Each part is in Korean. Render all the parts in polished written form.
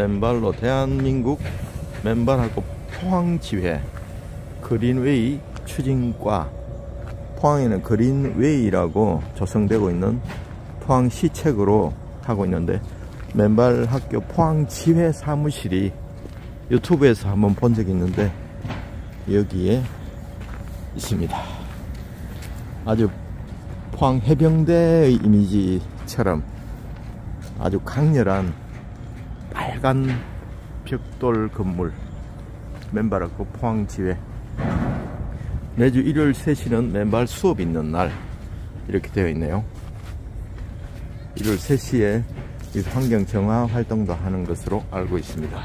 맨발로 대한민국 맨발학교 포항지회 그린웨이 추진과, 포항에는 그린웨이라고 조성되고 있는 포항시책으로 하고 있는데, 맨발학교 포항지회 사무실이 유튜브에서 한번 본 적이 있는데 여기에 있습니다. 아주 포항 해병대의 이미지처럼 아주 강렬한 빨간 벽돌 건물, 맨발학교 포항지회. 매주 일요일 3시는 맨발 수업 있는 날 이렇게 되어 있네요. 일요일 3시에 환경 정화 활동도 하는 것으로 알고 있습니다.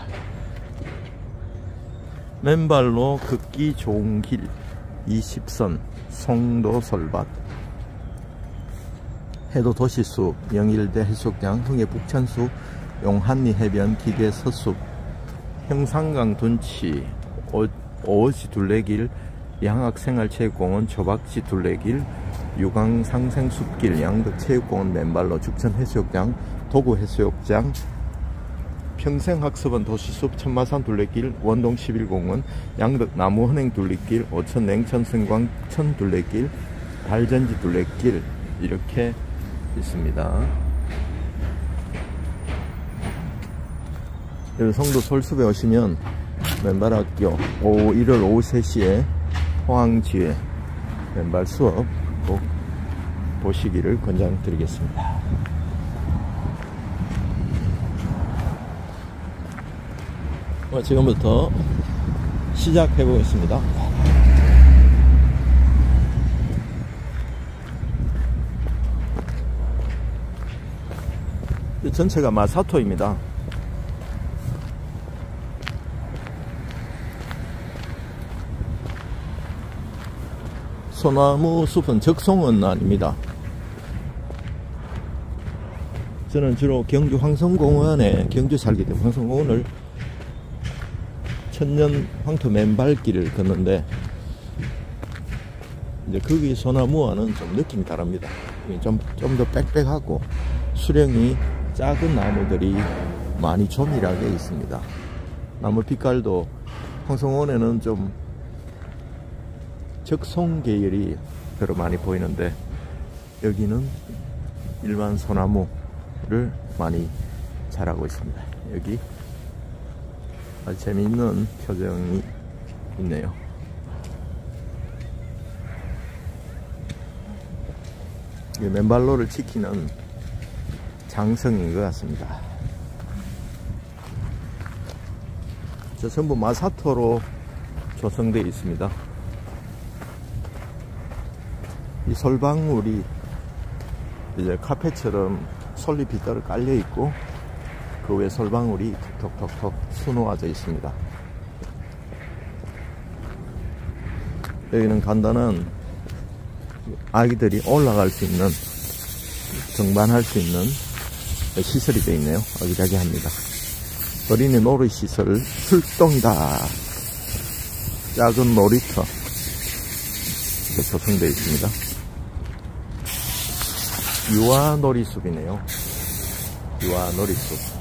맨발로 걷기 좋은 길 20선 송도 솔밭, 해도 도시숲, 영일대 해수욕장, 흥해 북천수, 용한리 해변, 기계 서숲, 형산강 둔치, 오어시 둘레길, 양학생활체육공원, 조박지 둘레길, 유강 상생숲길, 양덕 체육공원 맨발로, 죽천 해수욕장, 도구 해수욕장, 평생학습원 도시숲, 천마산 둘레길, 원동 11공원, 양덕 나무헌행 둘레길, 오천 냉천 성광천 둘레길, 달전지 둘레길 이렇게 있습니다. 여기 성도 솔숲에 오시면 맨발학교 일요일 오후 3시에 포항지회 맨발 수업 꼭 보시기를 권장드리겠습니다. 지금부터 시작해 보겠습니다. 전체가 마사토입니다. 소나무 숲은 적송은 아닙니다. 저는 주로 경주 황성공원에 경주 살기 때문에 황성공원을 천년 황토 맨발길을 걷는데, 이제 거기 소나무와는 좀 느낌이 다릅니다. 좀 더 빽빽하고 수령이 작은 나무들이 많이 조밀하게 있습니다. 나무 빛깔도 황성공원에는 좀 적송 계열이 별로 많이 보이는데, 여기는 일반 소나무를 많이 자라고 있습니다. 여기 아주 재미있는 표정이 있네요. 맨발로를 지키는 장성인 것 같습니다. 저 전부 마사토로 조성되어 있습니다. 이 솔방울이 이제 카페처럼 솔잎이 따로 깔려 있고, 그 위에 솔방울이 톡톡톡 수놓아져 있습니다. 여기는 간단한 아기들이 올라갈 수 있는, 등반할 수 있는 시설이 되어 있네요. 아기자기합니다. 어린이 놀이시설 출동이다. 작은 놀이터 이렇게 조성되어 있습니다. 유아놀이숲이네요. 유아놀이숲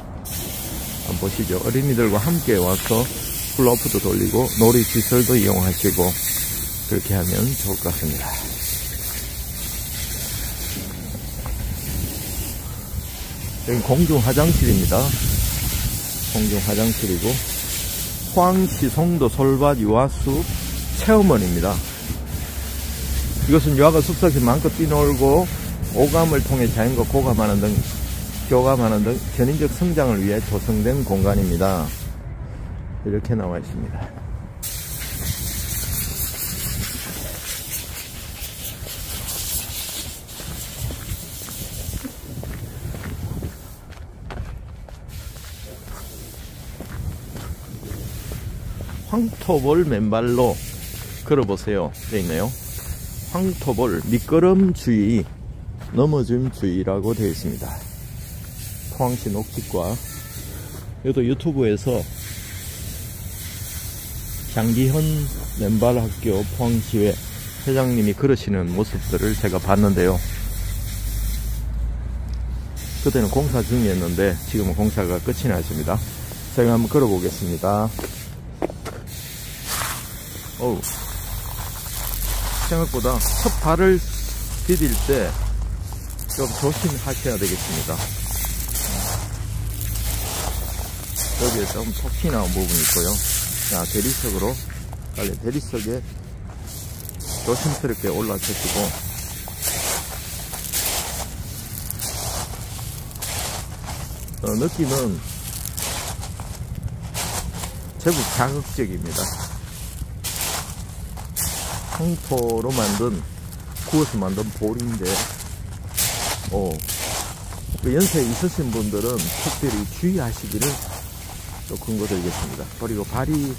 한번 보시죠. 어린이들과 함께 와서 훌라후프도 돌리고 놀이시설도 이용하시고 그렇게 하면 좋을 것 같습니다. 여기 공중 화장실입니다. 공중 화장실이고, 포항시 송도 솔밭 유아숲 체험원입니다. 이것은 유아가 숲속에 마음껏 뛰놀고 오감을 통해 자연과 교감하는 등 전인적 성장을 위해 조성된 공간입니다. 이렇게 나와 있습니다. 황토볼 맨발로 걸어보세요 되어 있네요. 황토볼 미끄럼 주의, 넘어짐 주의라고 되어 있습니다. 포항시 녹지과, 이것도 유튜브에서 장기현 맨발학교 포항시회 회장님이 걸으시는 모습들을 제가 봤는데요. 그때는 공사 중이었는데 지금은 공사가 끝이 났습니다. 제가 한번 걸어 보겠습니다. 어우, 생각보다 첫 발을 디딜 때 좀 조심하셔야 되겠습니다. 여기에 좀 톡이 나온 부분이 있고요. 자, 대리석으로 빨리 대리석에 조심스럽게 올라서시고, 느낌은 제법 자극적입니다. 황토로 구워서 만든 볼인데, 그 연세에 있으신 분들은 특별히 주의하시기를 또 권고드리겠습니다. 그리고 발이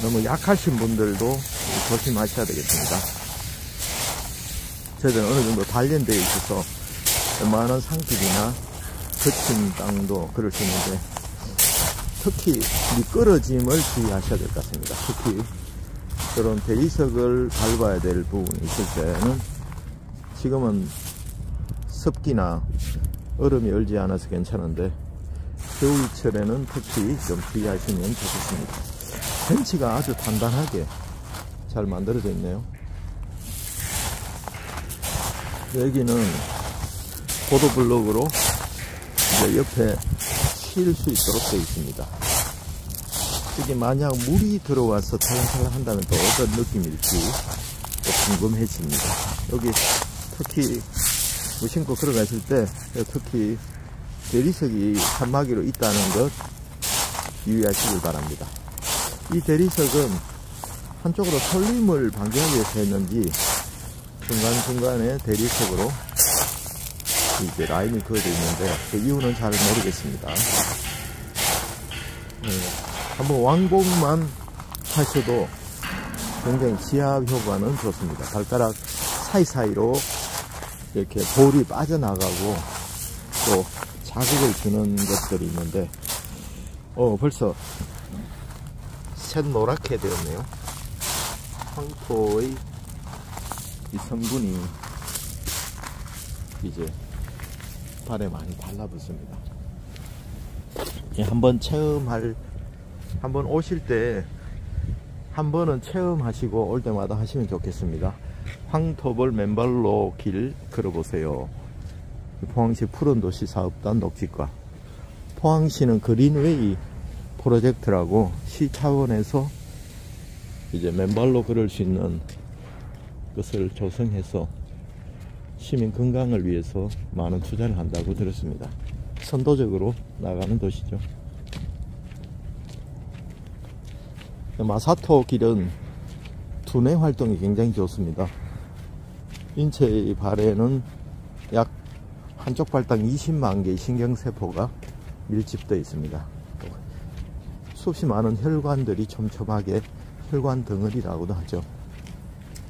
너무 약하신 분들도 조심하셔야 되겠습니다. 저희들은 어느 정도 단련되어 있어서 웬만한 상길이나 거친 땅도 그럴 수 있는데, 특히 미끄러짐을 주의하셔야 될 것 같습니다. 특히 그런 대리석을 밟아야 될 부분이 있을 때는, 지금은 습기나 얼음이 얼지 않아서 괜찮은데 겨울철에는 특히 좀 주의하시면 좋겠습니다. 벤치가 아주 단단하게 잘 만들어져 있네요. 여기는 보도블록으로 이제 옆에 쉴 수 있도록 되어 있습니다. 이게 만약 물이 들어와서 탈랑탈랑 한다면 또 어떤 느낌일지 또 궁금해집니다. 여기 특히 무심코 걸어가실 때 특히 대리석이 칸막이로 있다는 것 유의하시길 바랍니다. 이 대리석은 한쪽으로 설림을 방지하기 위해서 했는지 중간중간에 대리석으로 이제 라인이 그어져 있는데 그 이유는 잘 모르겠습니다. 한번 왕복만 하셔도 굉장히 지압 효과는 좋습니다. 발가락 사이사이로 이렇게 볼이 빠져나가고 또 자극을 주는 것들이 있는데, 벌써 샛노랗게 되었네요. 황토의 이 성분이 이제 발에 많이 달라붙습니다. 한번 오실 때 한 번은 체험하시고 올 때마다 하시면 좋겠습니다. 황토벌 맨발로 길 걸어보세요. 포항시 푸른도시 사업단 녹지과. 포항시는 그린웨이 프로젝트라고 시 차원에서 이제 맨발로 걸을 수 있는 것을 조성해서 시민 건강을 위해서 많은 투자를 한다고 들었습니다. 선도적으로 나가는 도시죠. 마사토 길은 두뇌 활동이 굉장히 좋습니다. 인체의 발에는 약 한쪽 발당 20만 개의 신경세포가 밀집되어 있습니다. 수없이 많은 혈관들이 촘촘하게 혈관 덩어리라고도 하죠.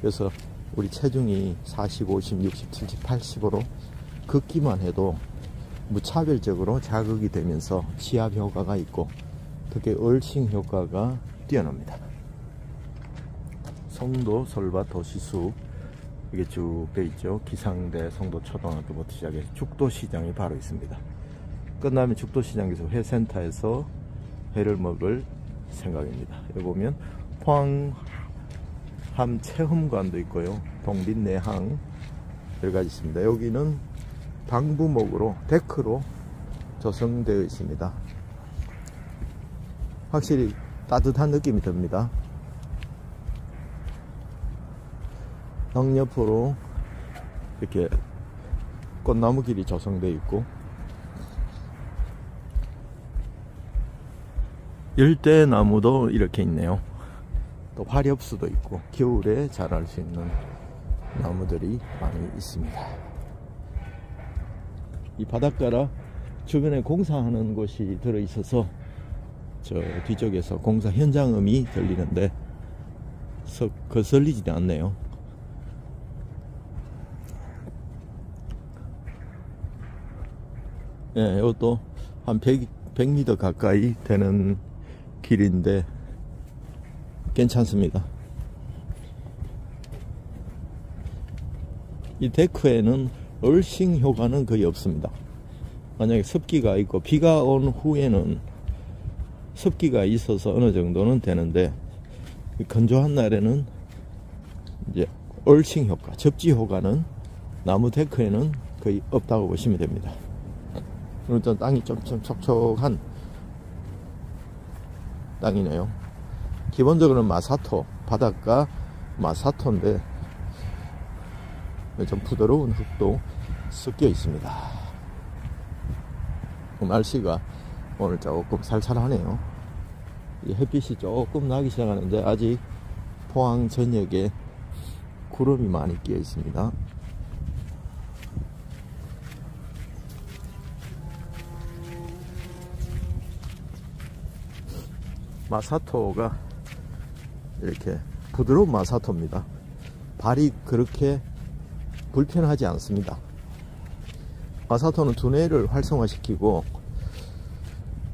그래서 우리 체중이 40, 50, 60, 70, 80으로 걷기만 해도 무차별적으로 자극이 되면서 지압 효과가 있고 특히 얼싱 효과가 뛰어납니다. 송도, 솔밭, 도시수 이게 쭉 돼 있죠. 기상대, 송도 초등학교부터 시작해서 죽도시장이 바로 있습니다. 끝나면 죽도시장에서 회센터에서 회를 먹을 생각입니다. 여기 보면 포항함 체험관도 있고요. 동빛내항 여러가지 있습니다. 여기는 방부목으로 데크로 조성되어 있습니다. 확실히 따뜻한 느낌이 듭니다. 양옆으로 이렇게 꽃나무 길이 조성되어 있고 열대나무도 이렇게 있네요. 또 화렵수도 있고 겨울에 자랄 수 있는 나무들이 많이 있습니다. 이 바닷가라 주변에 공사하는 곳이 들어있어서 저 뒤쪽에서 공사 현장음이 들리는데 썩 거슬리지 않네요. 네, 이것도 한 100m 가까이 되는 길인데 괜찮습니다. 이 데크에는 얼싱 효과는 거의 없습니다. 만약에 습기가 있고 비가 온 후에는 습기가 있어서 어느 정도는 되는데, 건조한 날에는 이제 얼칭 효과, 접지 효과는 나무 데크에는 거의 없다고 보시면 됩니다. 일단 땅이 좀 촉촉한 땅이네요. 기본적으로는 마사토, 바닷가 마사토인데 좀 부드러운 흙도 섞여 있습니다. 날씨가 오늘 조금 살살하네요. 이 햇빛이 조금 나기 시작하는데 아직 포항 전역에 구름이 많이 끼어 있습니다. 마사토가 이렇게 부드러운 마사토입니다. 발이 그렇게 불편하지 않습니다. 마사토는 두뇌를 활성화시키고,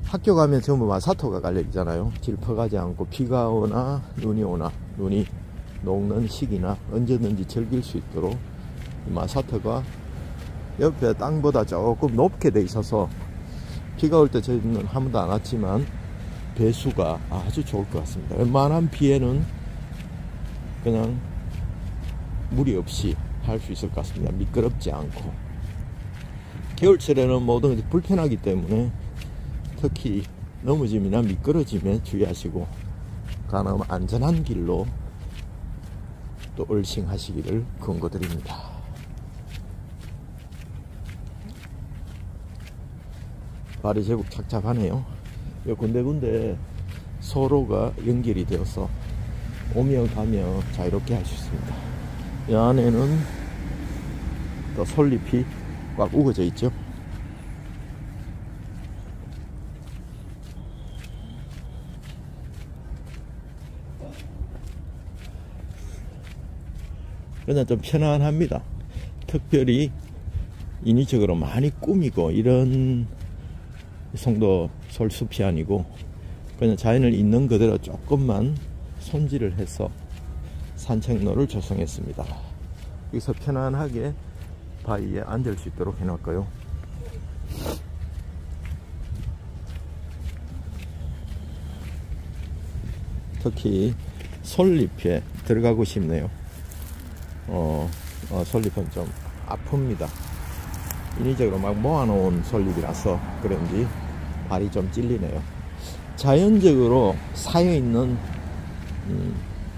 학교 가면 전부 마사토가 깔려 있잖아요. 질퍽하지 않고 비가 오나 눈이 오나, 눈이 녹는 시기나 언제든지 즐길 수 있도록 마사토가 옆에 땅보다 조금 높게 돼 있어서 비가 올 때 저희는 한 번도 안 왔지만 배수가 아주 좋을 것 같습니다. 웬만한 비에는 그냥 무리 없이 할 수 있을 것 같습니다. 미끄럽지 않고. 겨울철에는 모든 것이 불편하기 때문에 특히 넘어짐이나 미끄러짐에 주의하시고, 가능하면 안전한 길로 또 얼싱 하시기를 권고드립니다. 발이 제법 착잡하네요. 군데군데 소로가 연결이 되어서 오며 가며 자유롭게 할 수 있습니다. 이 안에는 또 솔잎이 꽉 우거져 있죠. 그냥 좀 편안합니다. 특별히 인위적으로 많이 꾸미고 이런 송도 솔숲이 아니고 그냥 자연을 있는 그대로 조금만 손질을 해서 산책로를 조성했습니다. 여기서 편안하게 바위에 앉을 수 있도록 해놨고요. 특히 솔잎에 들어가고 싶네요. 솔잎은 좀 아픕니다. 인위적으로 막 모아놓은 솔잎이라서 그런지 발이 좀 찔리네요. 자연적으로 쌓여있는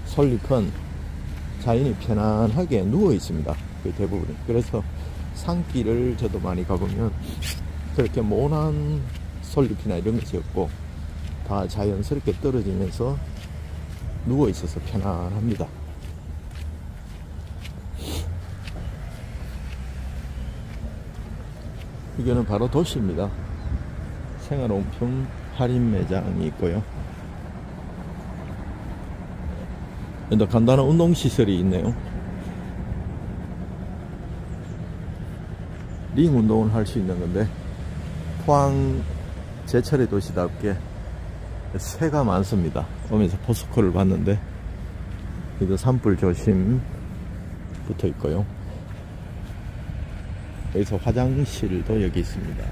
솔잎은 자연이 편안하게 누워 있습니다. 거의 대부분이. 그래서 산길을 저도 많이 가보면 그렇게 모난 솔잎이나 이런 것이 없고 다 자연스럽게 떨어지면서 누워 있어서 편안합니다. 이거는 바로 도시입니다. 생활용품 할인 매장이 있고요. 또 간단한 운동시설이 있네요. 링 운동을 할 수 있는 건데, 포항 제철의 도시답게 새가 많습니다. 오면서 포스코를 봤는데 여기도 산불 조심 붙어 있고요. 여기서 화장실도 여기 있습니다.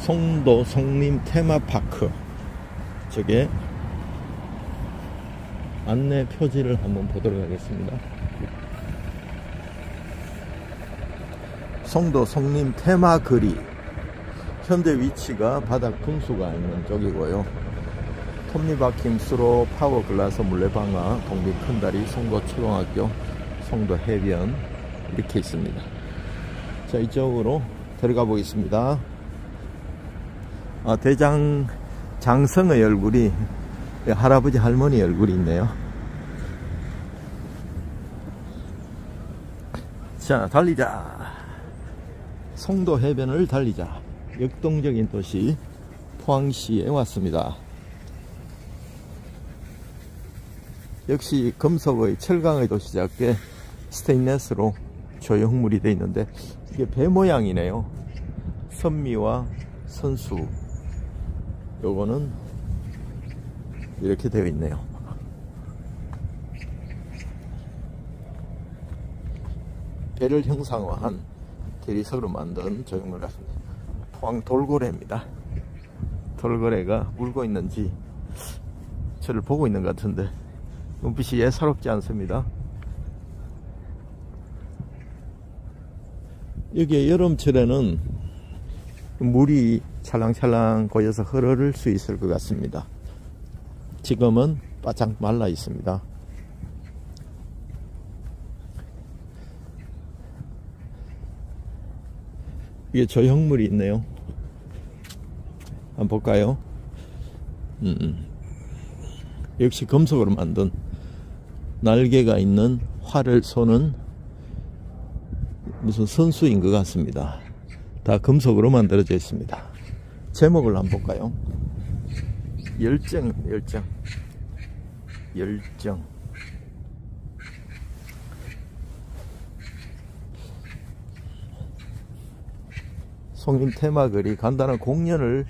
송도 송림 테마파크, 저게 안내 표지를 한번 보도록 하겠습니다. 송도 송림 테마거리, 현재 위치가 바닥 분수가 있는 쪽이고요. 톱니바퀴 수로 파워글라스 물레방아 동비 큰다리 송도 초등학교 송도 해변 이렇게 있습니다. 자, 이쪽으로 들어가 보겠습니다. 대장 장성의 얼굴이, 할아버지 할머니 얼굴이 있네요. 자, 달리자. 송도 해변을 달리자. 역동적인 도시 포항시에 왔습니다. 역시 금속의 철강의 도시답게 스테인레스로 조형물이 되어 있는데 이게 배 모양이네요. 선미와 선수, 요거는 이렇게 되어 있네요. 배를 형상화한 대리석으로 만든 조형물 같습니다. 포항 돌고래입니다. 돌고래가 울고 있는지 저를 보고 있는 것 같은데 눈빛이 예사롭지 않습니다. 여기에 여름철에는 물이 찰랑찰랑 고여서 흐를 수 있을 것 같습니다. 지금은 바짝 말라 있습니다. 이게 조형물이 있네요. 한번 볼까요? 역시 금속으로 만든 날개가 있는 활을 쏘는 무슨 선수인 것 같습니다. 다 금속으로 만들어져 있습니다. 제목을 한번 볼까요? 열정. 송림 테마거리, 간단한 공연을,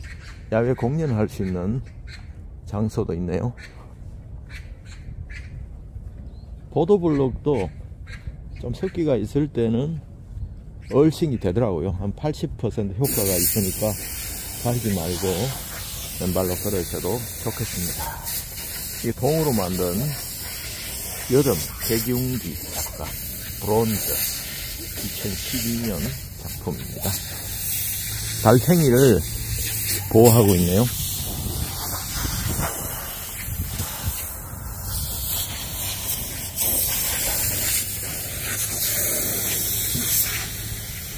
야외 공연을 할 수 있는 장소도 있네요. 보도블록도 좀 습기가 있을 때는 얼싱이 되더라고요. 한 80% 효과가 있으니까 가지 말고 맨발로 걸으셔도 좋겠습니다. 이게 동으로 만든 여름 배기웅기 작가 브론즈 2012년 작품입니다. 달팽이를 보호하고 있네요.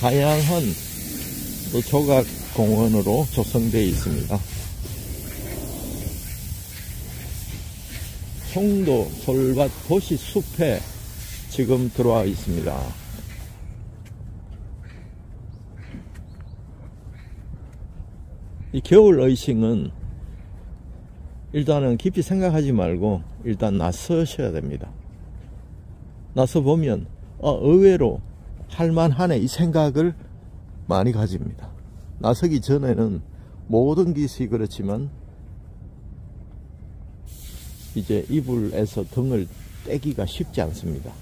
다양한 또 조각 공원으로 조성되어 있습니다. 송도 솔밭 도시 숲에 지금 들어와 있습니다. 이 겨울 의싱은 일단은 깊이 생각하지 말고 일단 나서셔야 됩니다. 나서 보면 의외로 할만하네 이 생각을 많이 가집니다. 나서기 전에는 모든 기술이 그렇지만 이제 이불에서 등을 떼기가 쉽지 않습니다.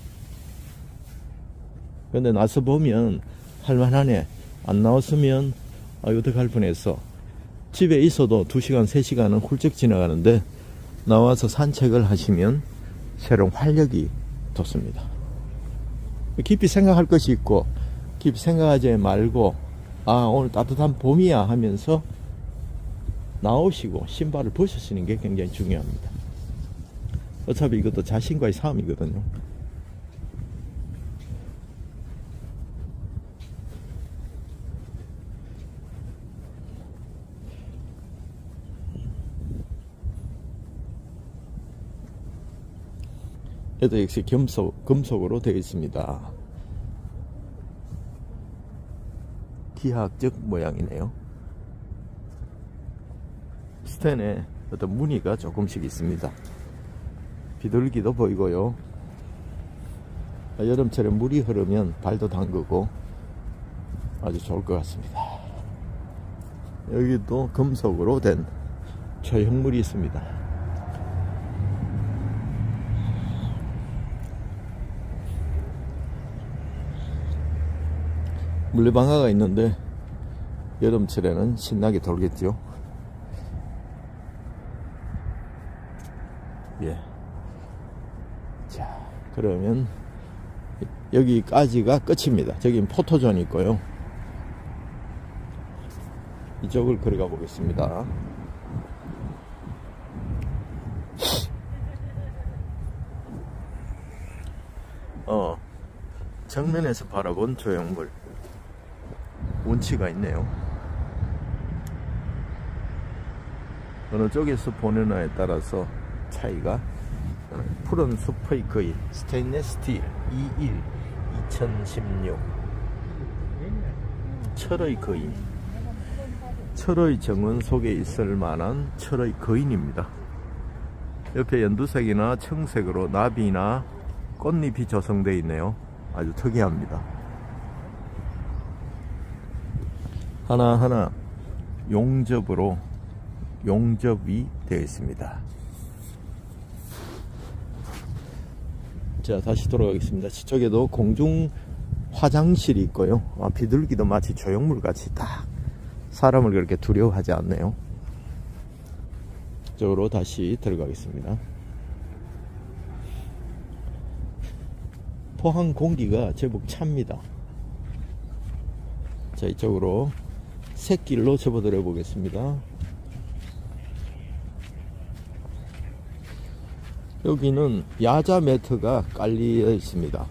그런데 나서 보면 할만하네, 안 나왔으면 어떡할 뻔했어. 집에 있어도 2시간 3시간은 훌쩍 지나가는데 나와서 산책을 하시면 새로운 활력이 돋습니다. 깊이 생각할 것이 있고 깊이 생각하지 말고 오늘 따뜻한 봄이야 하면서 나오시고 신발을 벗으시는 게 굉장히 중요합니다. 어차피 이것도 자신과의 싸움이거든요. 얘도 역시 금속으로 되어 있습니다. 기하학적 모양이네요. 스텐에 어떤 무늬가 조금씩 있습니다. 비둘기도 보이고요. 여름철에 물이 흐르면 발도 담그고 아주 좋을 것 같습니다. 여기도 금속으로 된 조형물이 있습니다. 물레방아가 있는데 여름철에는 신나게 돌겠죠. 예. 자, 그러면 여기까지가 끝입니다. 저긴 포토존이 있고요. 이쪽을 걸어가 보겠습니다. 정면에서 바라본 조형물 운치가 있네요. 어느 쪽에서 보느냐에 따라서 차이가. 푸른 숲의 거인 스테인레스 스틸 21 2016 철의 거인, 철의 정원 속에 있을 만한 철의 거인입니다. 옆에 연두색이나 청색으로 나비나 꽃잎이 조성되어 있네요. 아주 특이합니다. 하나하나 용접이 되어 있습니다. 자, 다시 돌아가겠습니다. 저쪽에도 공중 화장실이 있고요. 비둘기도 마치 조형물같이 딱 사람을 그렇게 두려워하지 않네요. 이쪽으로 다시 들어가겠습니다. 포항 공기가 제법 찹니다. 자, 이쪽으로 샛길로 접어들어 보겠습니다. 여기는 야자 매트가 깔려 있습니다.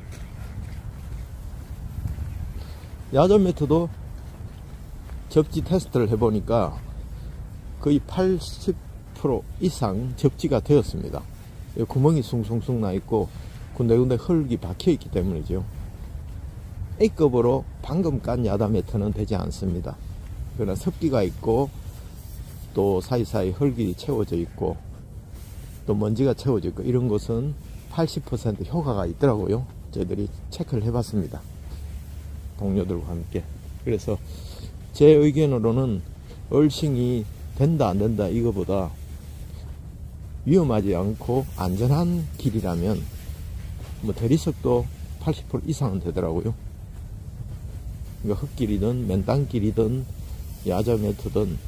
야자 매트도 접지 테스트를 해보니까 거의 80% 이상 접지가 되었습니다. 구멍이 숭숭숭 나 있고 군데군데 흙이 박혀 있기 때문이죠. A급으로 방금 깐 야자 매트는 되지 않습니다. 그러나 습기가 있고 또 사이사이 흙이 채워져 있고 또 먼지가 채워져 있고 이런 것은 80% 효과가 있더라고요. 저희들이 체크를 해봤습니다. 동료들과 함께. 그래서 제 의견으로는 얼싱이 된다 안 된다 이거보다 위험하지 않고 안전한 길이라면 뭐 대리석도 80% 이상은 되더라고요. 그러니까 흙길이든 맨땅길이든 야자 매트든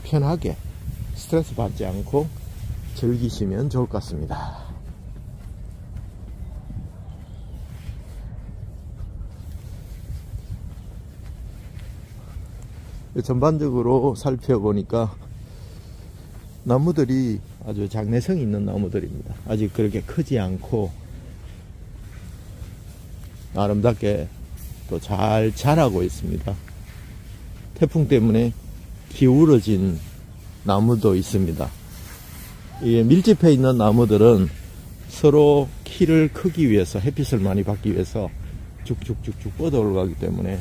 편하게 스트레스 받지 않고 즐기시면 좋을 것 같습니다. 전반적으로 살펴보니까 나무들이 아주 장래성이 있는 나무들입니다. 아직 그렇게 크지 않고 아름답게 또 잘 자라고 있습니다. 태풍 때문에 기울어진 나무도 있습니다. 이게 밀집해 있는 나무들은 서로 키를 크기 위해서 햇빛을 많이 받기 위해서 쭉쭉쭉쭉 뻗어 올라가기 때문에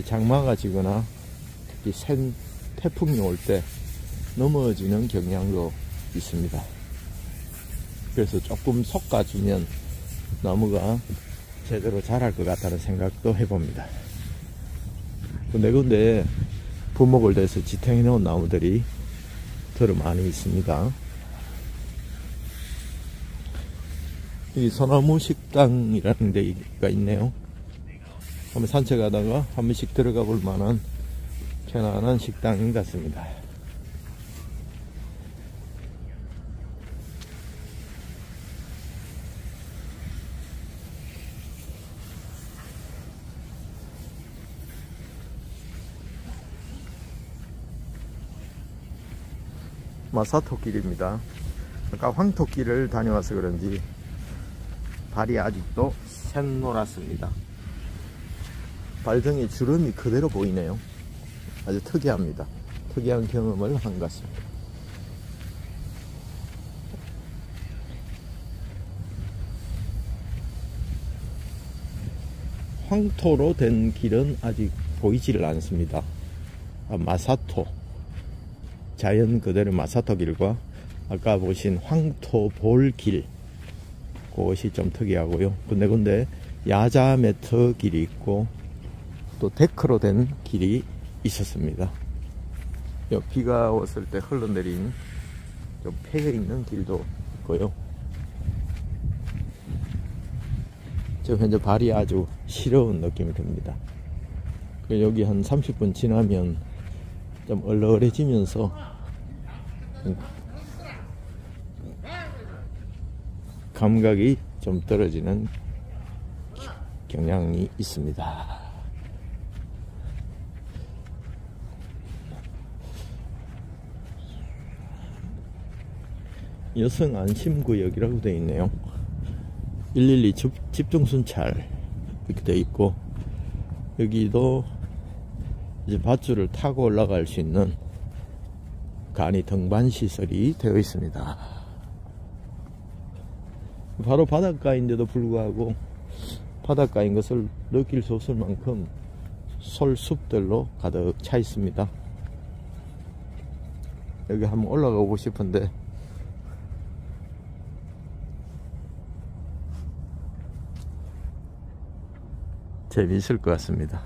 장마가 지거나 특히 센 태풍이 올 때 넘어지는 경향도 있습니다. 그래서 조금 솎아주면 나무가 제대로 자랄 것 같다는 생각도 해봅니다. 군데군데 부목을 대서 지탱해 놓은 나무들이 더러 많이 있습니다. 이 소나무 식당이라는 데가 있네요. 한번 산책하다가 한 번씩 들어가 볼 만한 편안한 식당인 것 같습니다. 마사토 길입니다. 아까 황토길을 다녀와서 그런지 발이 아직도 샛노랗습니다. 발등에 주름이 그대로 보이네요. 아주 특이합니다. 특이한 경험을 한 것 같습니다. 황토로 된 길은 아직 보이지를 않습니다. 마사토, 자연 그대로 마사토 길과 아까 보신 황토 볼길, 그것이 좀 특이하고요. 군데군데 야자 매트 길이 있고 또 데크로 된 길이 있었습니다. 비가 왔을 때 흘러내린 좀 패여 있는 길도 있고요. 지금 현재 발이 아주 시려운 느낌이 듭니다. 여기 한 30분 지나면 좀 얼얼해지면서 감각이 좀 떨어지는 경향이 있습니다. 여성 안심구역이라고 되어 있네요. 112 집중순찰 이렇게 되어 있고, 여기도 이제 밧줄을 타고 올라갈 수 있는 간이 등반 시설이 되어 있습니다. 바로 바닷가인데도 불구하고 바닷가인 것을 느낄 수 없을 만큼 솔숲들로 가득 차 있습니다. 여기 한번 올라가고 싶은데 재미있을 것 같습니다.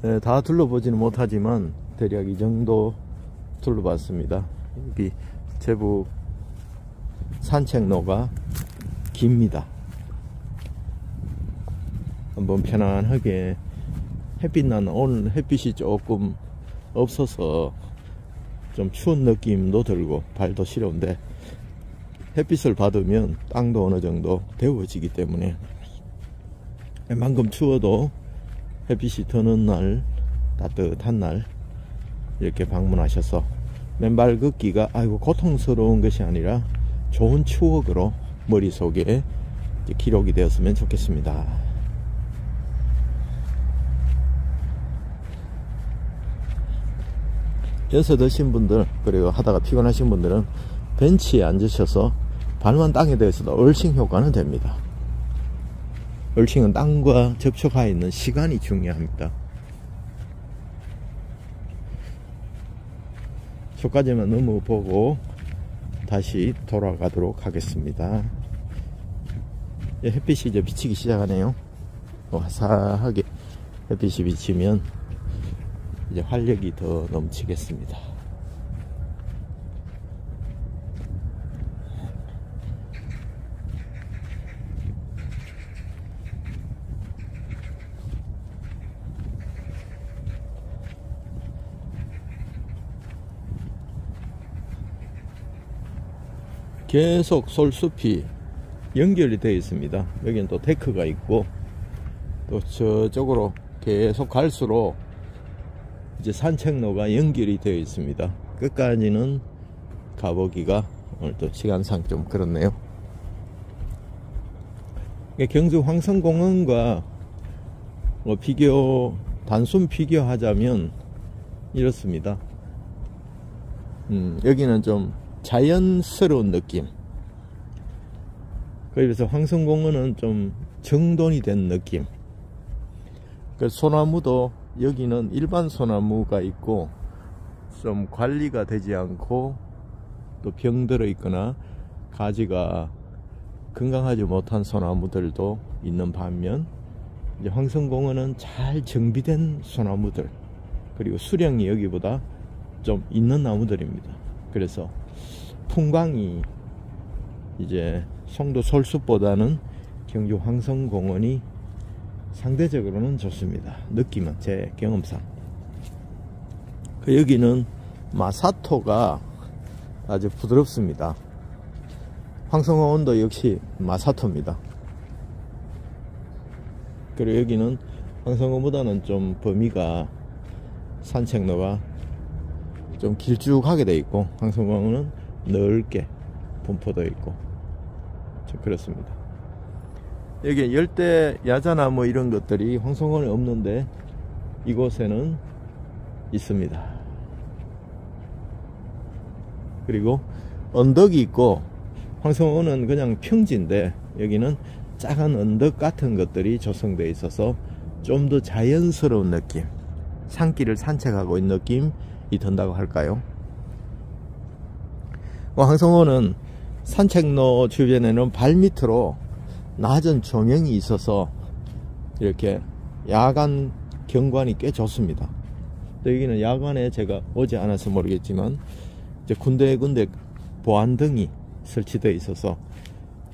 네, 다 둘러보지는 못하지만 대략 이 정도 둘러봤습니다. 여기 제법 산책로가 깁니다. 한번 편안하게 햇빛 나는, 오늘 햇빛이 조금 없어서 좀 추운 느낌도 들고 발도 시려운데, 햇빛을 받으면 땅도 어느 정도 데워지기 때문에 웬만큼 추워도 햇빛이 드는 날, 따뜻한 날 이렇게 방문하셔서 맨발 걷기가 아이고 고통스러운 것이 아니라 좋은 추억으로 머릿속에 기록이 되었으면 좋겠습니다. 연세 드신 분들, 그리고 하다가 피곤하신 분들은 벤치에 앉으셔서 발만 땅에 대해서도 얼싱 효과는 됩니다. 얼싱은 땅과 접촉하여 있는 시간이 중요합니다. 저까지만 넘어보고 다시 돌아가도록 하겠습니다. 햇빛이 이제 비치기 시작하네요. 화사하게 햇빛이 비치면 이제 활력이 더 넘치겠습니다. 계속 솔숲이 연결이 되어 있습니다. 여기는 또 데크가 있고, 또 저쪽으로 계속 갈수록 이제 산책로가 연결이 되어 있습니다. 끝까지는 가보기가 오늘 또 시간상 좀 그렇네요. 경주 황성공원과 단순 비교하자면 이렇습니다. 여기는 좀 자연스러운 느낌, 그래서 황성공원은 좀 정돈이 된 느낌. 소나무도 여기는 일반 소나무가 있고 좀 관리가 되지 않고 또 병들어 있거나 가지가 건강하지 못한 소나무들도 있는 반면, 이제 황성공원은 잘 정비된 소나무들, 그리고 수령이 여기보다 좀 있는 나무들입니다. 그래서 풍광이 이제 송도 솔숲보다는 경주 황성공원이 상대적으로는 좋습니다. 느낌은 제 경험상. 여기는 마사토가 아주 부드럽습니다. 황성공원도 역시 마사토입니다. 그리고 여기는 황성공원보다는 좀 범위가, 산책로가 좀 길쭉하게 되어 있고, 황성공원은 넓게 분포되어 있고 좀 그렇습니다. 여기 열대 야자나무 이런 것들이 황성공원에 없는데 이곳에는 있습니다. 그리고 언덕이 있고, 황성공원은 그냥 평지인데 여기는 작은 언덕 같은 것들이 조성되어 있어서 좀 더 자연스러운 느낌, 산길을 산책하고 있는 느낌이 든다고 할까요? 황성공원은 산책로 주변에는 발밑으로 낮은 조명이 있어서 이렇게 야간 경관이 꽤 좋습니다. 여기는 야간에 제가 오지 않아서 모르겠지만 이제 군데군데 보안등이 설치되어 있어서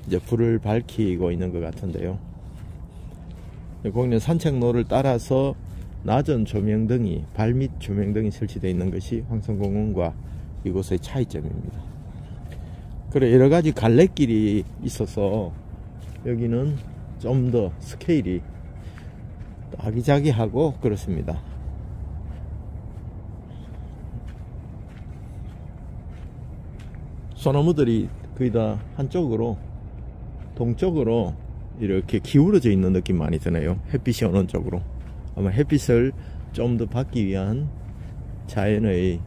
이제 불을 밝히고 있는 것 같은데요. 거기는 산책로를 따라서 낮은 조명등이, 발밑 조명등이 설치되어 있는 것이 황성공원과 이곳의 차이점입니다. 그래, 여러가지 갈래길이 있어서 여기는 좀 더 스케일이 아기자기하고 그렇습니다. 소나무들이 거의 다 한쪽으로, 동쪽으로 이렇게 기울어져 있는 느낌 많이 드네요. 햇빛이 오는 쪽으로. 아마 햇빛을 좀 더 받기 위한 자연의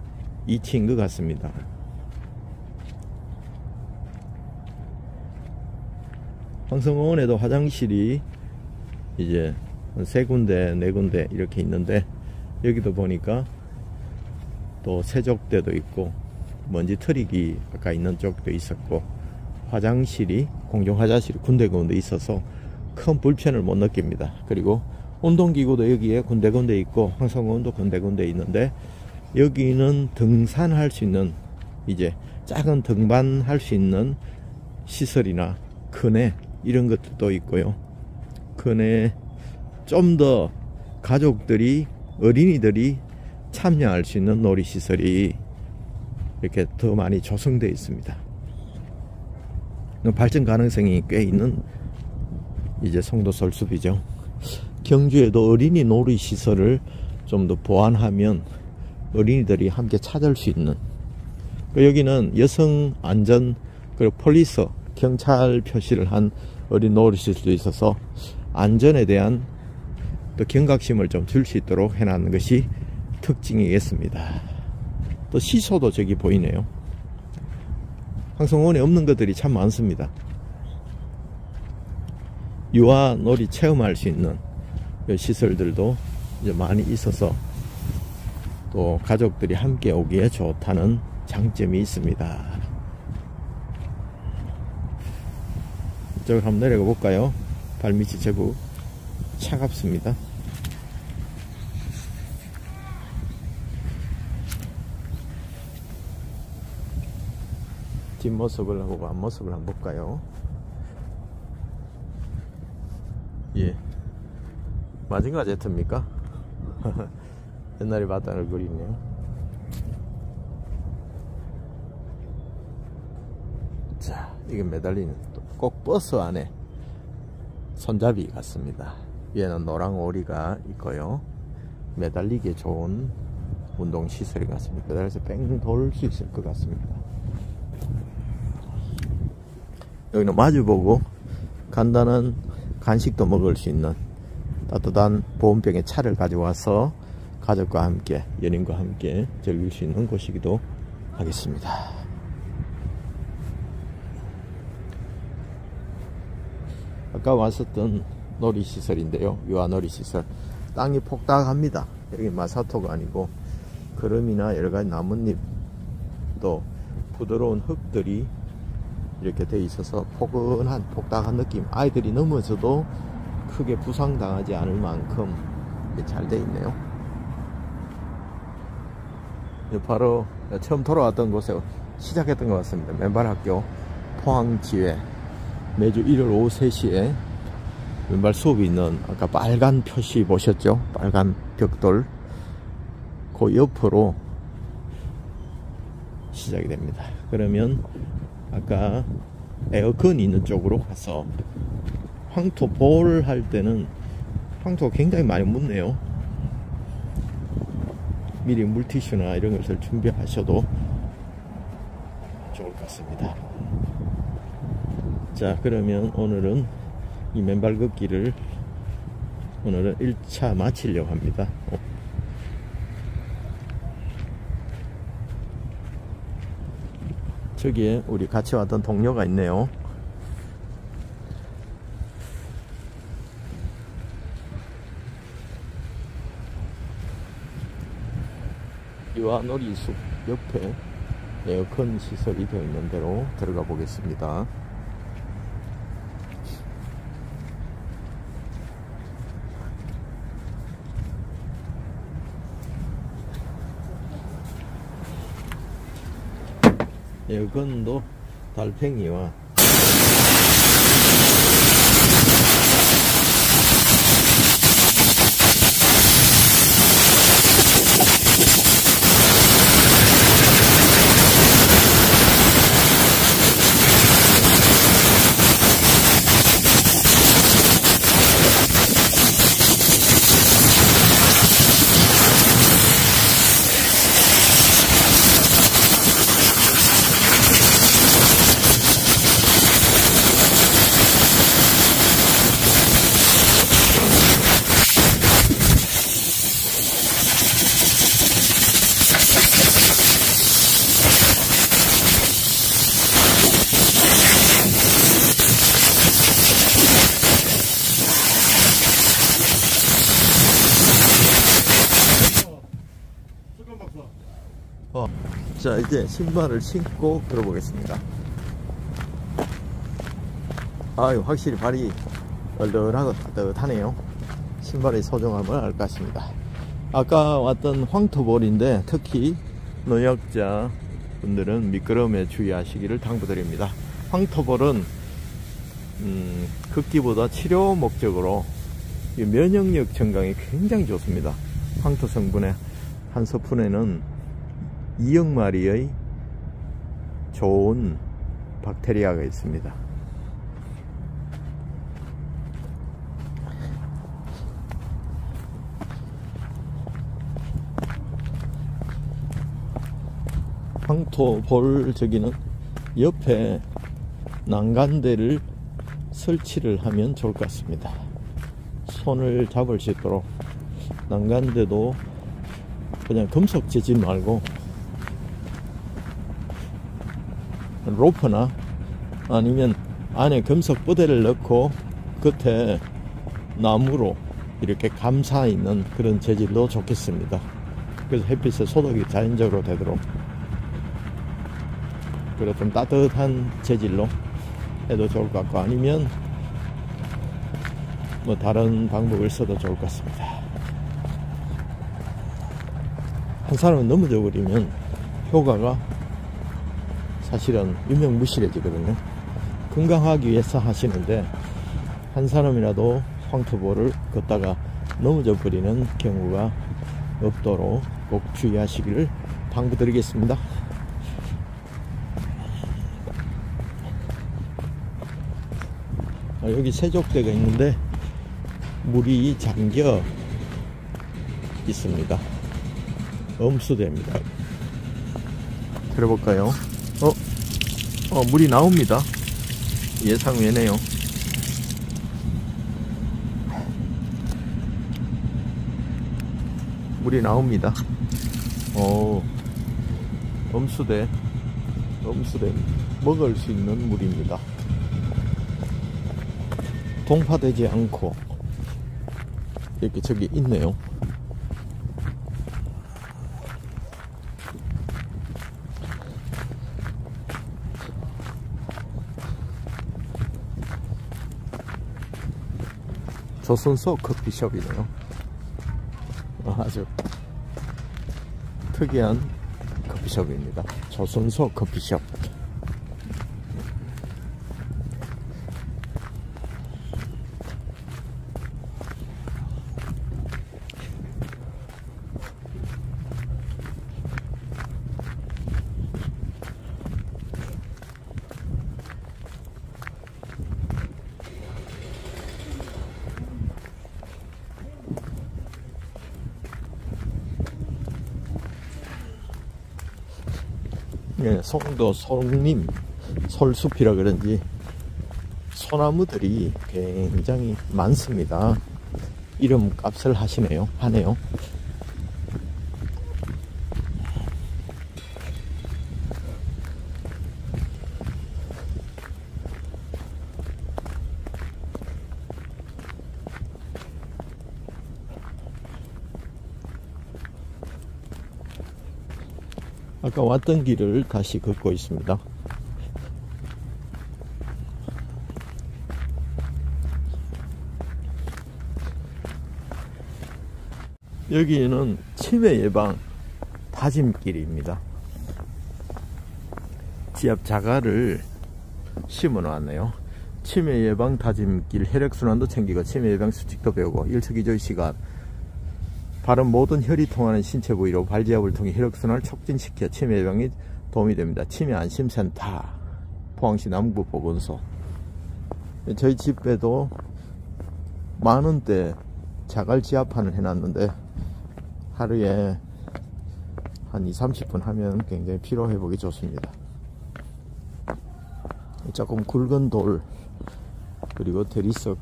이치인 것 같습니다. 황성공원에도 화장실이 이제 세 군데, 네 군데 이렇게 있는데, 여기도 보니까 또 세족대도 있고 먼지 털이기 아까 있는 쪽도 있었고, 화장실이, 공중 화장실이 군데군데 있어서 큰 불편을 못 느낍니다. 그리고 운동기구도 여기에 군데군데 있고 황성공원도 군데군데 있는데, 여기는 등산할 수 있는, 이제 작은 등반할 수 있는 시설이나 그네 이런 것들도 있고요. 그네 좀 더 가족들이, 어린이들이 참여할 수 있는 놀이시설이 이렇게 더 많이 조성되어 있습니다. 발전 가능성이 꽤 있는 이제 송도 솔숲이죠. 경주에도 어린이 놀이시설을 좀 더 보완하면 어린이들이 함께 찾을 수 있는, 여기는 여성 안전 그리고 폴리서 경찰 표시를 한 어린 놀이시설도 있어서 안전에 대한 또 경각심을 좀 줄 수 있도록 해놨는 것이 특징이겠습니다. 또 시소도 저기 보이네요. 황송원에 없는 것들이 참 많습니다. 유아 놀이 체험할 수 있는 시설들도 이제 많이 있어서 또 가족들이 함께 오기에 좋다는 장점이 있습니다. 이쪽으로 한번 내려가 볼까요? 발밑이 제법 차갑습니다. 뒷모습을 하고 앞모습을 한번 볼까요? 예, 마징가 제트입니까? 옛날에 봤던 얼굴이네요. 자, 이게 매달리는 꼭 버스 안에 손잡이 같습니다. 위에는 노랑 오리가 있고요. 매달리기 좋은 운동시설이 같습니다. 그래서 뺑 돌 수 있을 것 같습니다. 여기는 마주보고 간단한 간식도 먹을 수 있는 따뜻한 보온병에 차를 가져와서 가족과 함께, 연인과 함께 즐길 수 있는 곳이기도 하겠습니다. 아까 왔었던 놀이시설인데요. 유아 놀이시설. 땅이 폭닥합니다. 여기 마사토가 아니고 거름이나 여러가지 나뭇잎 또 부드러운 흙들이 이렇게 돼 있어서 포근한 폭닥한 느낌, 아이들이 넘어져도 크게 부상당하지 않을 만큼 잘 돼 있네요. 바로 처음 돌아왔던 곳에 시작했던 것 같습니다. 맨발학교 포항지회, 매주 일요일 오후 3시에 맨발 수업이 있는, 아까 빨간 표시 보셨죠? 빨간 벽돌, 그 옆으로 시작이 됩니다. 그러면 아까 에어컨이 있는 쪽으로 가서 황토 볼 할 때는 황토가 굉장히 많이 묻네요. 미리 물티슈나 이런 것을 준비하셔도 좋을 것 같습니다. 자, 그러면 오늘은 이 맨발 걷기를 오늘은 1차 마치려고 합니다. 저기에 우리 같이 왔던 동료가 있네요. 유아놀이숲 옆에 에어컨 시설이 되어 있는 데로 들어가 보겠습니다. 에어컨도 달팽이와 자, 이제 신발을 신고 걸어보겠습니다. 아유, 확실히 발이 얼얼하고 따뜻하네요. 신발의 소중함을 알 것 같습니다. 아까 왔던 황토볼인데 특히 노약자 분들은 미끄럼에 주의하시기를 당부드립니다. 황토볼은 걷기보다 치료 목적으로 이 면역력 증강에 굉장히 좋습니다. 황토 성분의 한 스푼에는 2억 마리의 좋은 박테리아가 있습니다. 황토 볼 저기는 옆에 난간대를 설치를 하면 좋을 것 같습니다. 손을 잡을 수 있도록 난간대도 그냥 금속 재질 말고 로프나 아니면 안에 금속 부대를 넣고 겉에 나무로 이렇게 감싸 있는 그런 재질도 좋겠습니다. 그래서 햇빛에 소독이 자연적으로 되도록, 그리고 좀 따뜻한 재질로 해도 좋을 것 같고, 아니면 뭐 다른 방법을 써도 좋을 것 같습니다. 한 사람은 넘어져 버리면 효과가 사실은 유명무실해지거든요. 건강하기 위해서 하시는데 한 사람이라도 황토볼을 걷다가 넘어져 버리는 경우가 없도록 꼭 주의하시기를 당부드리겠습니다. 여기 세족대가 있는데 물이 잠겨 있습니다. 엄수대입니다. 들어볼까요? 물이 나옵니다. 예상 외네요. 물이 나옵니다. 엄수대 먹을 수 있는 물입니다. 동파되지 않고 이렇게 저기 있네요. 조선소 커피숍이네요. 아주 특이한 커피숍입니다. 조선소 커피숍. 예, 송도 송림 솔숲이라 그런지 소나무들이 굉장히 많습니다. 이름 값을 하네요. 아까 왔던 길을 다시 걷고 있습니다. 여기는 치매 예방 다짐길입니다. 지압 자갈을 심어 놨네요. 치매 예방 다짐길, 혈액순환도 챙기고 치매 예방 수칙도 배우고 일석이조의 시간. 발은 모든 혈이 통하는 신체 부위로 발지압을 통해 혈액순환을 촉진시켜 치매 예방에 도움이 됩니다. 치매 안심센터, 포항시 남구보건소. 저희 집에도 만원대 자갈 지압판을 해놨는데 하루에 한 20-30분 하면 굉장히 피로 회복이 좋습니다. 조금 굵은 돌, 그리고 대리석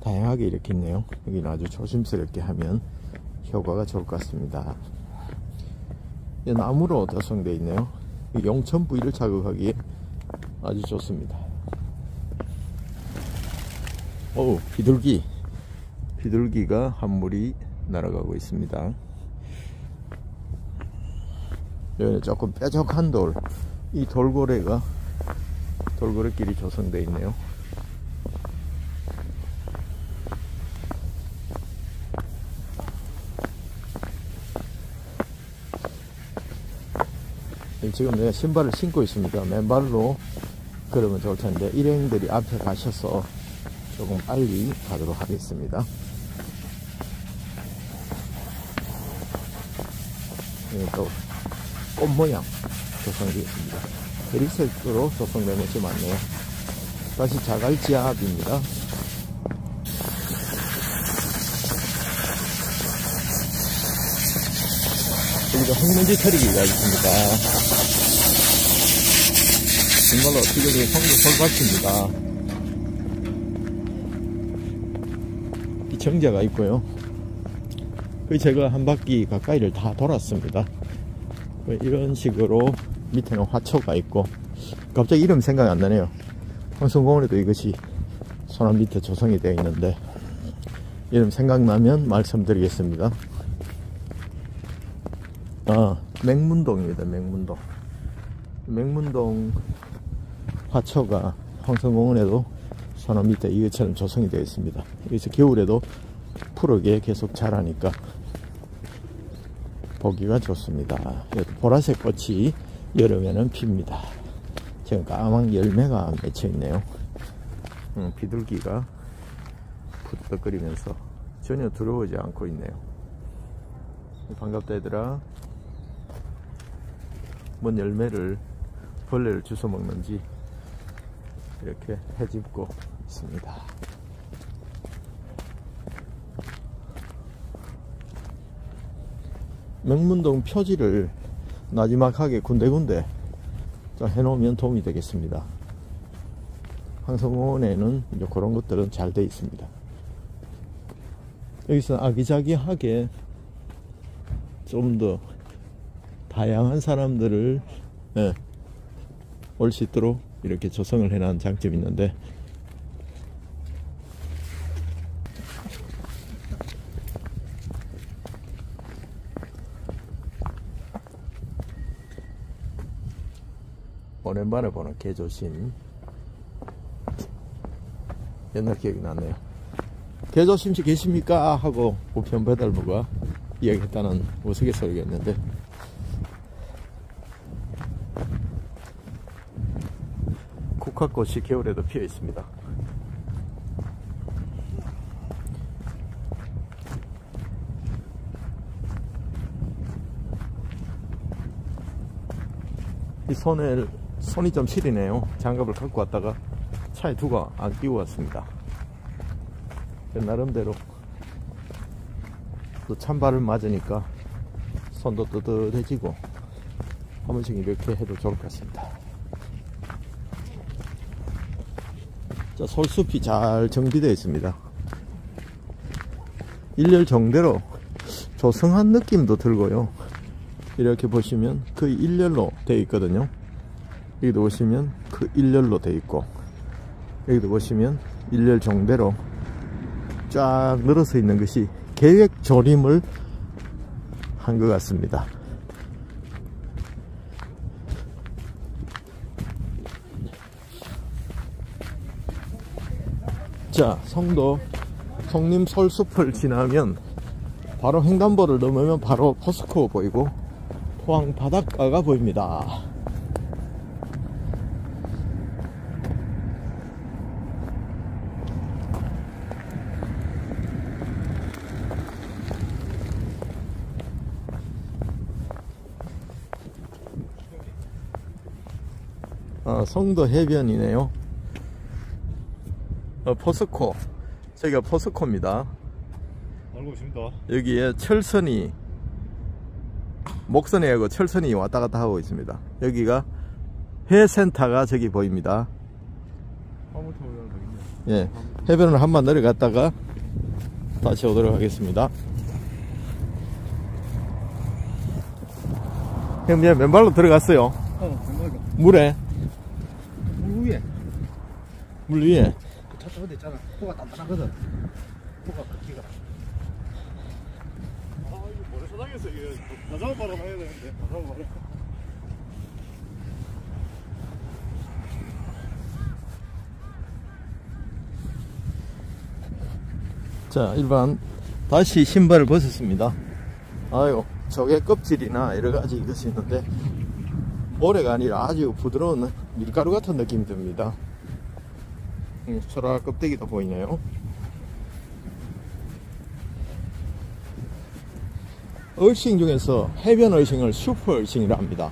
다양하게 이렇게 있네요. 여기는 아주 조심스럽게 하면 효과가 좋을 것 같습니다. 나무로 조성되어 있네요. 용천 부위를 자극하기에 아주 좋습니다. 비둘기가 한 무리 날아가고 있습니다. 여기 조금 뾰족한 돌, 이 돌고래길이 조성되어 있네요. 지금 내가 신발을 신고 있습니다. 맨발로 걸으면 좋을 텐데 일행들이 앞에 가셔서 조금 빨리 가도록 하겠습니다. 또 꽃 모양 조성되었습니다. 베리색으로 조성된 것이 많네요. 다시 자갈지압입니다. 여기도 흙먼지 처리기가 있습니다. 정말로 어떻게 성도 솔밭입니다. 이 정자가 있고요. 제가 한 바퀴 가까이를 다 돌았습니다. 이런 식으로 밑에는 화초가 있고, 갑자기 이름 생각이 안 나네요. 황성공원에도 이것이 소남 밑에 조성이 되어 있는데, 이름 생각나면 말씀드리겠습니다. 맹문동입니다. 맹문동 화초가 황성공원에도 소남 밑에 이것처럼 조성이 되어 있습니다. 여기서 겨울에도 푸르게 계속 자라니까 보기가 좋습니다. 보라색 꽃이 여름에는 핍니다. 지금 까만 열매가 맺혀 있네요. 비둘기가 푸덕거리면서 전혀 들어오지 않고 있네요. 반갑다 얘들아. 뭔 열매를 벌레를 주워 먹는지 이렇게 헤집고 있습니다. 맹문동 표지를 나지막하게 군데군데 해놓으면 도움이 되겠습니다. 황성공원에는 이제 그런 것들은 잘 되어 있습니다. 여기서 아기자기하게 좀 더 다양한 사람들을 올 수 있도록 이렇게 조성을 해놓은 장점이 있는데, 오랜만에 보는 개조심. 옛날 기억이 나네요. 개조심씨 계십니까? 하고 우편 배달부가 이야기했다는 우스갯소리가 있는데, 국화꽃이 겨울에도 피어 있습니다. 이 손이 좀 시리네요. 장갑을 갖고 왔다가 차에 두고 안 끼고 왔습니다. 나름대로 또 찬바를 맞으니까 손도 뜨뜻해지고 한 번씩 이렇게 해도 좋을 것 같습니다. 자, 솔숲이 잘 정비되어 있습니다. 일렬 정대로 조성한 느낌도 들고요. 이렇게 보시면 거의 일렬로 되어 있거든요. 여기도 보시면 그 일렬로 되어 있고, 여기도 보시면 일렬 정대로 쫙 늘어서 있는 것이 계획 조림을 한 것 같습니다. 자, 성도 송림 솔숲을 지나면 바로 횡단보를 넘으면 바로 포스코 보이고 포항 바닷가가 보입니다. 성도 해변이네요. 포스코, 저기가 포스코입니다. 알고 있습니다. 여기에 철선이, 목선이하고 철선이 왔다 갔다 하고 있습니다. 여기가 회센터가 저기 보입니다. 예, 해변을 한번 내려갔다가 다시 오도록 하겠습니다. 형, 얘 맨발로 들어갔어요. 물에? 물 위에. 물 위에? 저쪽 어디 있잖아. 코가 단단하거든. 코가 크기가. 이거 모래사장에서 이거 나자마 바로 가야 되는데. 나자마 바로. 자, 일반 다시 신발을 벗었습니다. 아유, 조개 껍질이나 여러가지 이것이 있는데 모래가 아니라 아주 부드러운 밀가루 같은 느낌이 듭니다. 소라 껍데기도 보이네요. 얼싱 중에서 해변 얼싱을 슈퍼 얼싱이라 합니다.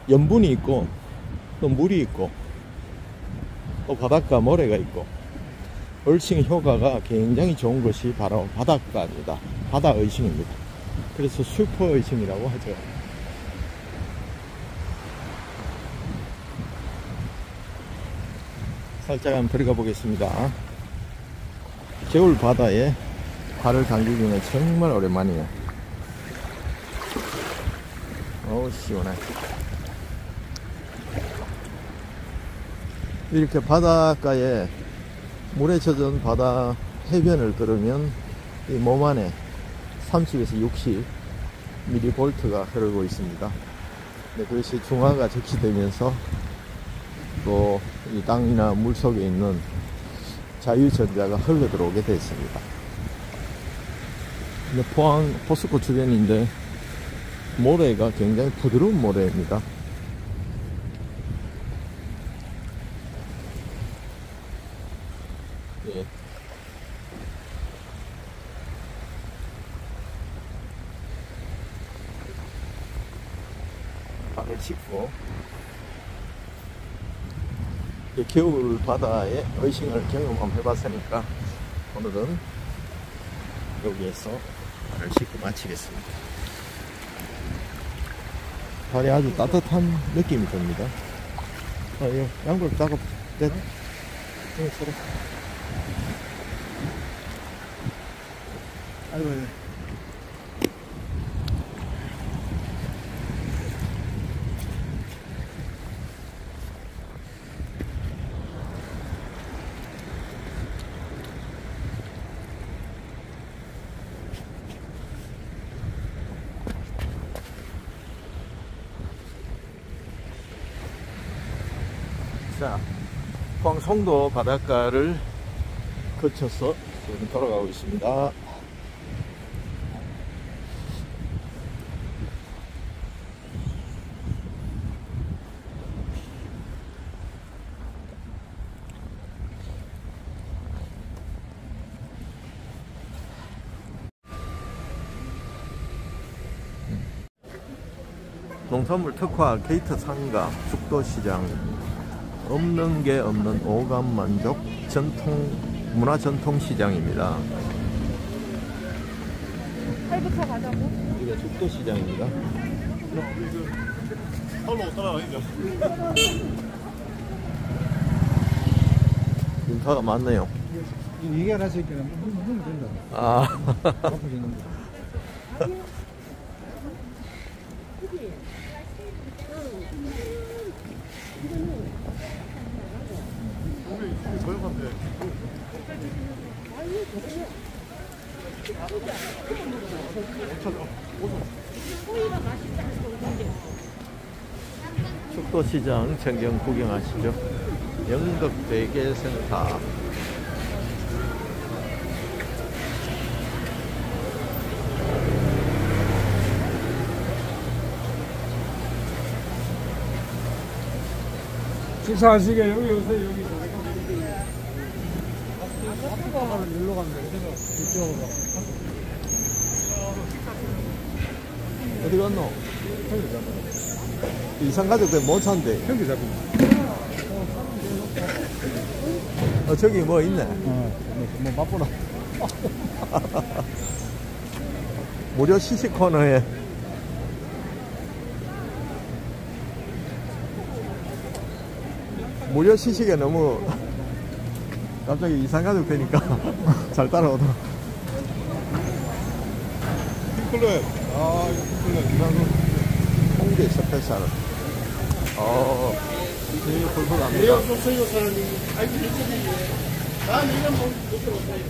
염분이 있고 또 물이 있고 또 바닷가 모래가 있고 얼싱 효과가 굉장히 좋은 것이 바로 바닷가입니다. 바다 얼싱입니다. 그래서 슈퍼 얼싱이라고 하죠. 살짝 한번 들어가 보겠습니다. 겨울 바다에 발을 담그기는 정말 오랜만이에요. 어우 시원해. 이렇게 바닷가에 물에 젖은 바다 해변을 걸으면 이 몸 안에 30에서 60 mV가 흐르고 있습니다. 네, 그것이 중화가 적시되면서 또 이 땅이나 물 속에 있는 자유전자가 흘러 들어오게 됐습니다. 포항 포스코 주변인데 모래가 굉장히 부드러운 모래입니다. 예. 발을 씻고 겨울 바다에 얼싱을 경험 한번 해봤으니까 오늘은 여기에서 발을 씻고 마치겠습니다. 발이 아주 따뜻한 느낌이 듭니다. 이거 양볼 작업 됐? 서로. 아이고. 자, 포항 송도 바닷가를 거쳐서 지금 돌아가고 있습니다. 농산물 특화 게이트 상가 죽도시장, 없는 게 없는 오감만족 문화전통시장입니다. 8부터 가자고? 여기가 죽도시장입니다. 인파가 많네요. 이게 하나씩 있기는 문 된다. 아. 축도시장 전경 구경하시죠. 영덕대게센터. 식사하시게 여기 오세요. 여기. 일로 가면 돼. 이쪽으로. 어디 갔노? 이산가족들 못 찾는데. 현기 잡힌. 저기 뭐 있네. 뭐 바쁘나. 무료 시식 코너에 무료 시식에 너무 갑자기 이산가족 되니까 잘 따라오더라. 핑클랩. 아, 이거 핑클랩. 홍대 스페셜. 되게 폴폴 납니다. 없었어요, 사장님. 아이고, 괜찮네. 난 이런 못 들었어요.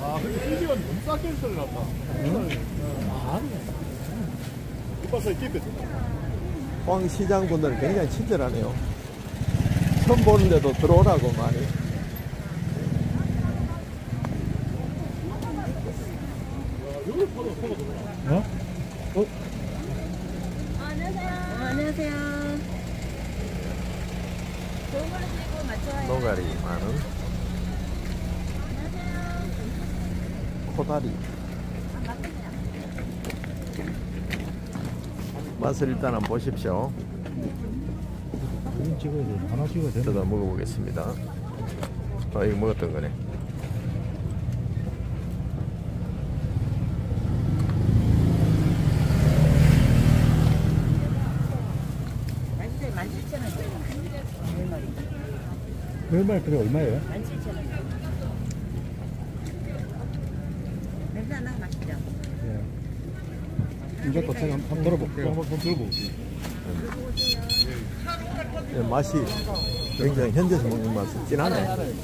아, 근데 핑크가 너무 싸게 했어요, 아까. 아, 이빠서 있겠거든. 포항 시장 분들은 굉장히 친절하네요. 처음 보는데도 들어오라고 많이. 어? 안녕하세요. 안녕하세요. 노가리 만원, 코다리. 맛을 일단 한번 보십시오. 찍어야 돼. 하나 찍어야 돼. 뜯어 먹어보겠습니다. 아, 이거 먹었던 거네. 얼마 그래 얼마예요? 17,000원. 냄새 안 나고 맛있죠? 예. 이제 또 제가 한번 들어볼게요. 한번 들어볼게요. 맛이 굉장히 현지에서 먹는 맛이 진하네.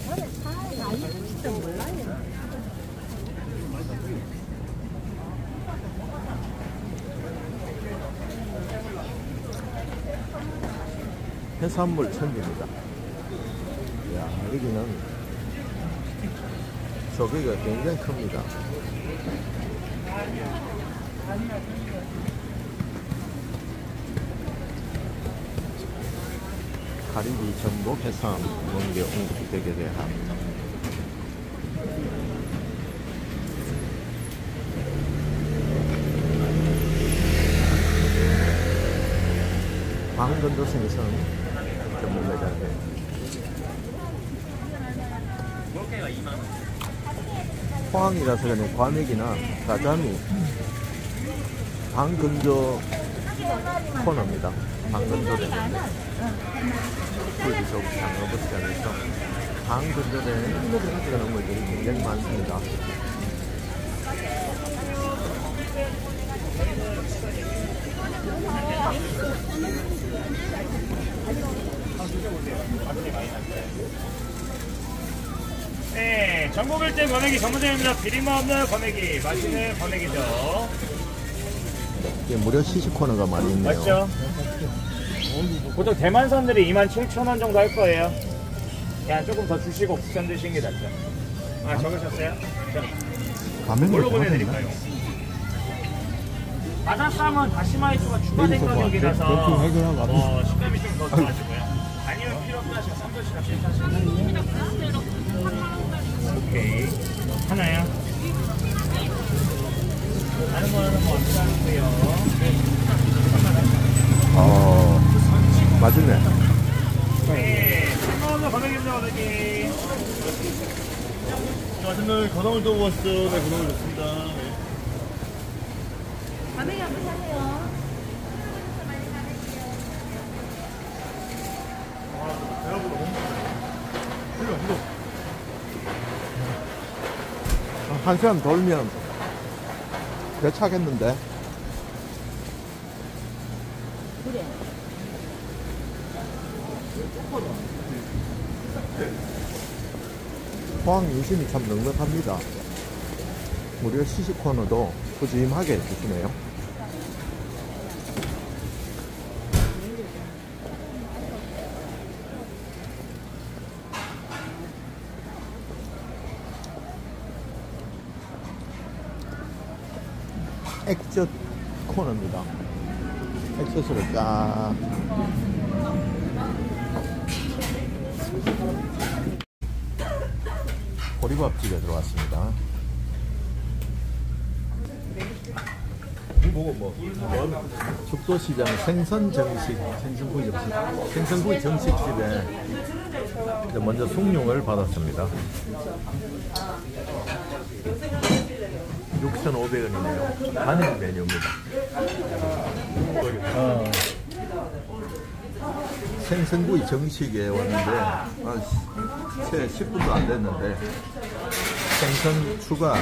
해산물 천지입니다. 이야, 여기는 조개가 굉장히 큽니다. 가리비, 전복, 해삼, 멍게, 옹국, 대게, 대합. 방금도 생선 전문 매장에 포항이라서 그냥 과메기나 가자미, 방근조 코너입니다. 방근조된 굴비속 장어버스장에서 방근조된 그런 물들이 굉장히 많습니다. 네, 전국 1등 권액이 전문점입니다. 비린맛 없는 권액이 맛있는 권액이죠. 예, 무료 시식 코너가 많이 있네요. 맞죠? 보통 대만선들이 27,000원 정도 할 거예요. 그냥 조금 더 주시고 국산 드시는 게 낫죠. 아, 적으셨어요? 자, 뭘로 보내드릴까요? 바다쌈은 다시마 이수가 추가된 가격이라서 식감이 좀 더 좋아지고요. 아니면 필요 없다 하시면 쌈도시락 실패하시면 오케이. 하나요? 다른 거는 뭐 안 사는데요. 맛있네. 네, 한번더 권액입니다, 권액이. 맛있는 건어물 또 먹었어. 네, 건어물 좋습니다. 가맹이 한번 사세요. 한 시간 돌면 배 차겠는데? 그래. 포항 인심이 참 넉넉합니다. 무료 시식 코너도 푸짐하게 주시네요. 액젓 코너입니다. 액젓으로 쫙. 보리밥집에 들어왔습니다. 죽도시장 생선정식, 생선구이 정식집에 먼저 숭늉을 받았습니다. 6,500원이네요. 단일 메뉴입니다. 생선구이 정식에 왔는데 채 10분도 안 됐는데 생선 추가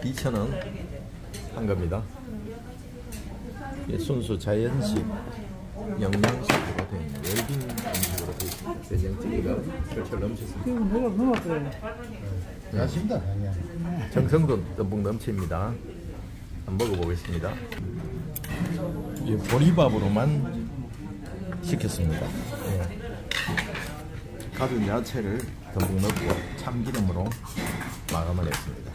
2,000원 한 겁니다. 순수 자연식 영양식으로 되어 있는 웰빙 음식으로 되어 있습니다. 된장찌개가 철철 넘쳤습니다. 야식이다. 정성도 듬뿍 넘칩니다. 한번 먹어보겠습니다. 이 보리밥으로만 시켰습니다. 네. 가진 야채를 듬뿍 넣고 참기름으로 마감을 했습니다.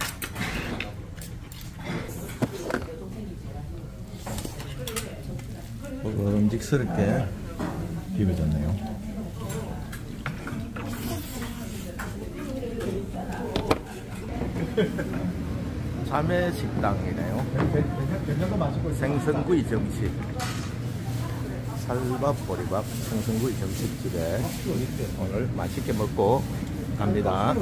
먹음직스럽게 비벼졌네요. 자매 식당이네요. 생선구이 정식. 살밥, 보리밥, 생선구이 정식집에 오늘 맛있게 먹고 갑니다.